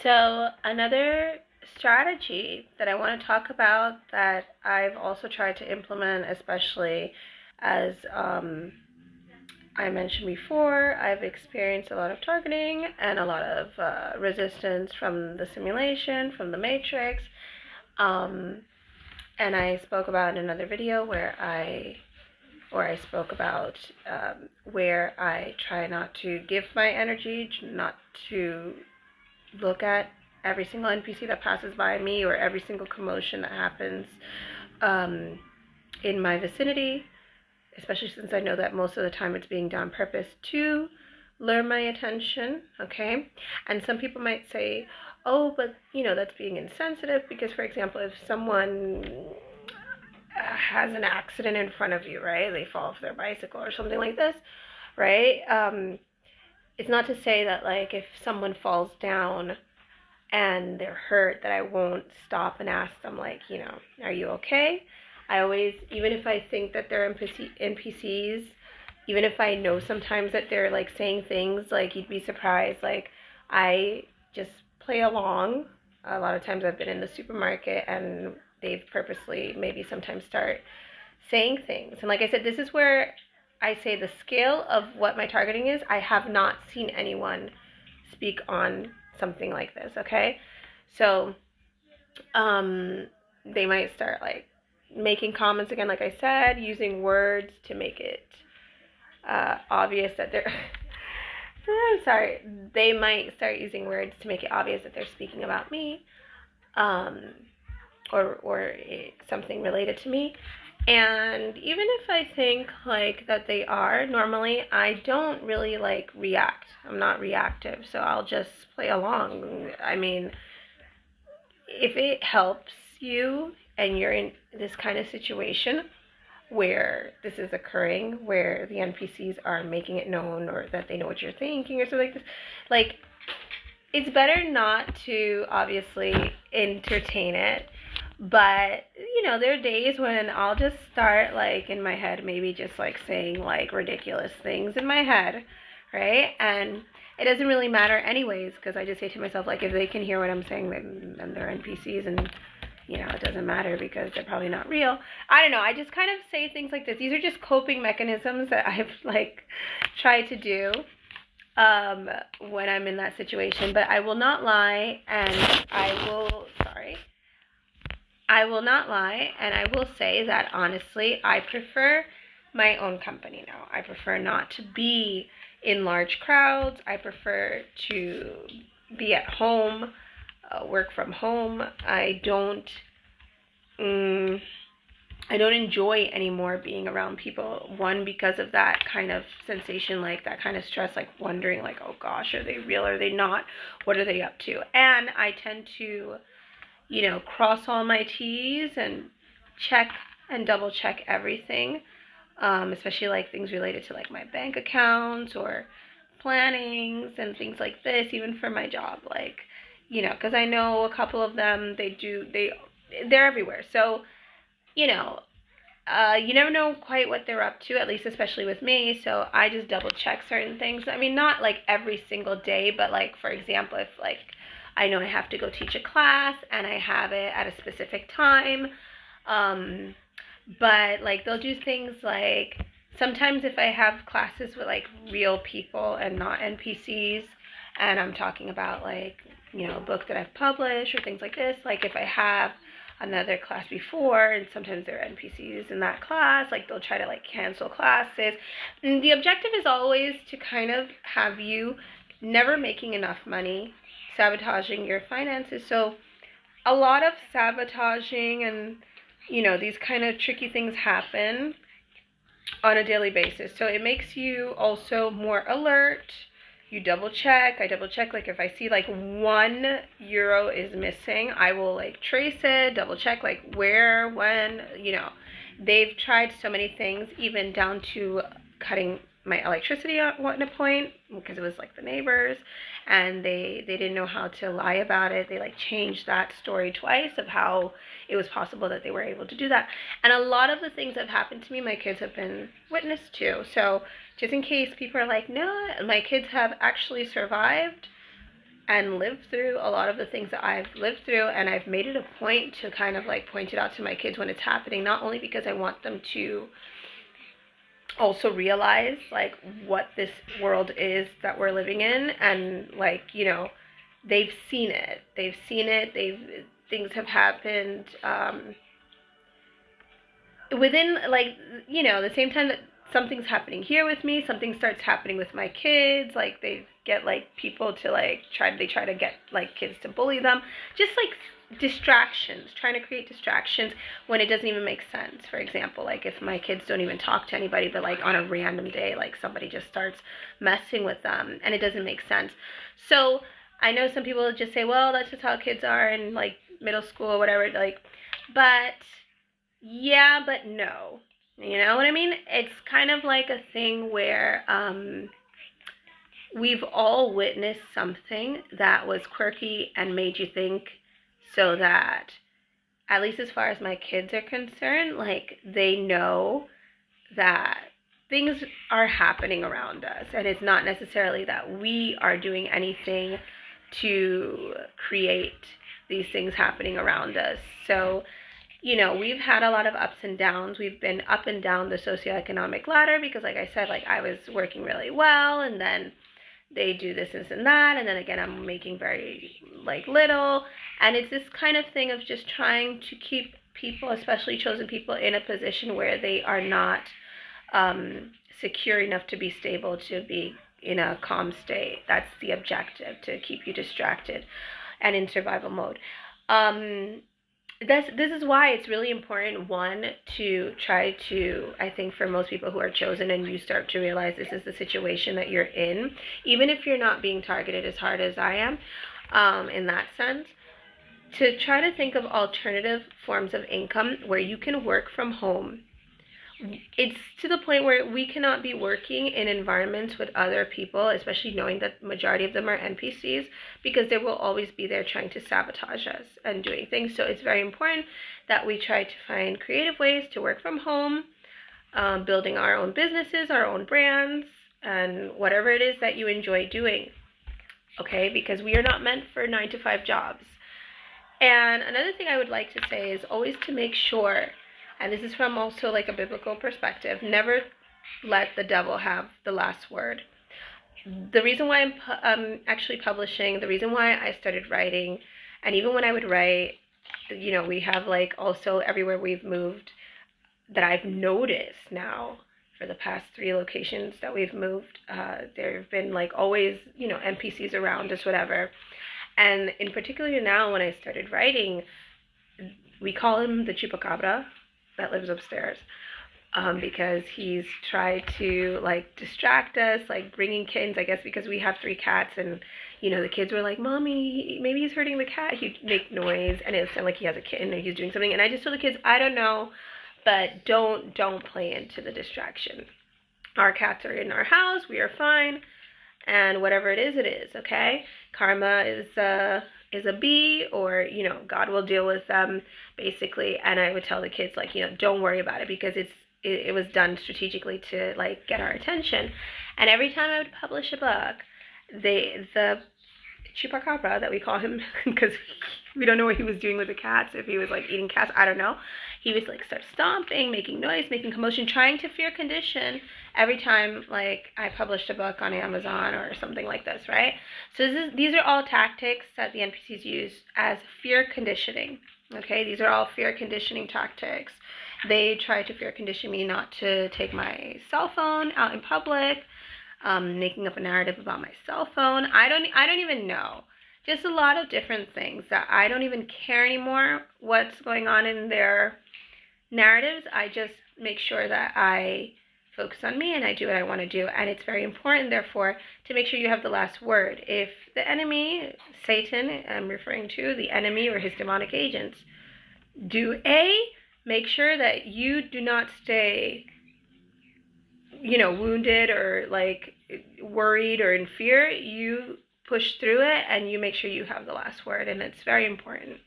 So, another strategy that I want to talk about that I've also tried to implement, especially as I mentioned before, I've experienced a lot of targeting and a lot of resistance from the simulation, from the matrix. Um, and I spoke about in another video where I spoke about where I try not to give my energy, not to look at every single NPC that passes by me or every single commotion that happens um, in my vicinity, especially since I know that most of the time it's being done on purpose to lure my attention, okay? And some people might say, oh, but that's being insensitive because, for example, if someone has an accident in front of you, right? They fall off their bicycle or something like this, right? It's not to say that, like, if someone falls down and they're hurt, that I won't stop and ask them, like, are you okay? I always, even if I think that they're NPCs, even if I know sometimes that they're like saying things like you'd be surprised, like I just play along. A lot of times I've been in the supermarket and they've purposely maybe sometimes start saying things. And like I said, this is where I say the scale of what my targeting is. I have not seen anyone speak on something like this, okay? So they might start like making comments again, like I said, using words to make it obvious that they're I'm sorry, they might start using words to make it obvious that they're speaking about me, um, or something related to me. And even if I think like that they are, normally I don't really like react. I'm not reactive, so I'll just play along. I mean, if it helps you and you're in this kind of situation where this is occurring, where the NPCs are making it known or that they know what you're thinking or something like this, like, it's better not to obviously entertain it. But there are days when I'll just start like in my head, maybe just like saying like ridiculous things in my head, right? And it doesn't really matter anyways, because I just say to myself, like, if they can hear what I'm saying, then they're NPCs, and it doesn't matter because they're probably not real. I don't know. I just kind of say things like this. These are just coping mechanisms that I've like tried to do um, when I'm in that situation. But I will not lie, and I will not lie, and I will say that honestly, I prefer my own company now. I prefer not to be in large crowds. I prefer to be at home, work from home. I don't enjoy anymore being around people. One, because of that kind of sensation, like that kind of stress, like wondering, like, oh gosh, are they real? Are they not? What are they up to? And I tend to cross all my T's and check and double check everything, especially like things related to like my bank accounts or plannings and things like this, even for my job, like, because I know a couple of them, they're everywhere. So, you never know quite what they're up to, at least especially with me. So I just double check certain things. I mean, not like every single day, but like, for example, if like I know I have to go teach a class and I have it at a specific time, but like they'll do things like sometimes if I have classes with like real people and not NPCs, and I'm talking about like a book that I've published or things like this, like if I have another class before and sometimes there are NPCs in that class, like they'll try to like cancel classes, and the objective is always to kind of have you never making enough money, sabotaging your finances. So a lot of sabotaging and these kind of tricky things happen on a daily basis. So it makes you also more alert. You double check. I double check, like if I see like €1 is missing, I will like trace it, double check like where, when, they've tried so many things, even down to cutting my electricity at one point because it was like the neighbors, and they didn't know how to lie about it. They like changed that story twice of how it was possible that they were able to do that. And a lot of the things that have happened to me, my kids have been witness to. So just in case people are like, no, my kids have actually survived and live through a lot of the things that I've lived through, and I've made it a point to kind of like point it out to my kids when it's happening, not only because I want them to also realize like what this world is that we're living in, and like, you know, they've seen it, things have happened within, like, you know, the same time that something's happening here with me, something starts happening with my kids. Like, they get like people to like try to get like kids to bully them, just like distractions, trying to create distractions when it doesn't even make sense. For example, like if my kids don't even talk to anybody, but like on a random day, like somebody just starts messing with them and it doesn't make sense. So I know some people just say, well, that's just how kids are in like middle school or whatever, like, but yeah, but no. You know what I mean? It's kind of like a thing where we've all witnessed something that was quirky and made you think, so that, at least as far as my kids are concerned, like, they know that things are happening around us, and it's not necessarily that we are doing anything to create these things happening around us. So, you know, we've had a lot of ups and downs. We've been up and down the socioeconomic ladder because, like I said, like, I was working really well, and then they do this and that, and then again I'm making very like little, and it's this kind of thing of just trying to keep people, especially chosen people, in a position where they are not secure enough to be stable, to be in a calm state. That's the objective, to keep you distracted and in survival mode. This is why it's really important, one, to try to, I think for most people who are chosen and you start to realize this is the situation that you're in, even if you're not being targeted as hard as I am, in that sense, to try to think of alternative forms of income where you can work from home. It's to the point where we cannot be working in environments with other people, especially knowing that the majority of them are NPCs, because they will always be there trying to sabotage us and doing things. So it's very important that we try to find creative ways to work from home, building our own businesses, our own brands, and whatever it is that you enjoy doing, okay? Because we are not meant for 9-to-5 jobs. And another thing I would like to say is always to make sure, and this is from also like a biblical perspective, never let the devil have the last word. The reason why I'm actually publishing, the reason why I started writing, and even when I would write, you know, we have like also everywhere we've moved that I've noticed now for the past 3 locations that we've moved, there have been like always, you know, NPCs around us, whatever. And in particular now when I started writing, we call him the Chupacabra that lives upstairs, because he's tried to like distract us, like bringing kittens, I guess because we have 3 cats, and you know, the kids were like, Mommy, maybe he's hurting the cat. He'd make noise and it sounded like he has a kitten or he's doing something, and I just told the kids, I don't know, but don't play into the distraction. Our cats are in our house, we are fine, and whatever it is, okay? Karma is a bee, or, you know, God will deal with them, basically. And I would tell the kids, like, you know, don't worry about it, because it was done strategically to like get our attention. And every time I would publish a book, the Chupacabra, that we call him, because we don't know what he was doing with the cats, if he was like eating cats, I don't know, he would like start stomping, making noise, making commotion, trying to fear condition every time like I published a book on Amazon or something like this, right? So these are all tactics that the NPCs use as fear conditioning, okay? These are all fear conditioning tactics. They try to fear condition me not to take my cell phone out in public, making up a narrative about my cell phone. I don't even know. Just a lot of different things that I don't even care anymore what's going on in their narratives. I just make sure that I focus on me and I do what I want to do. And it's very important, therefore, to make sure you have the last word. If the enemy, Satan, I'm referring to the enemy or his demonic agents, do A, make sure that you do not stay, you know, wounded or like worried or in fear. You push through it and you make sure you have the last word, and it's very important.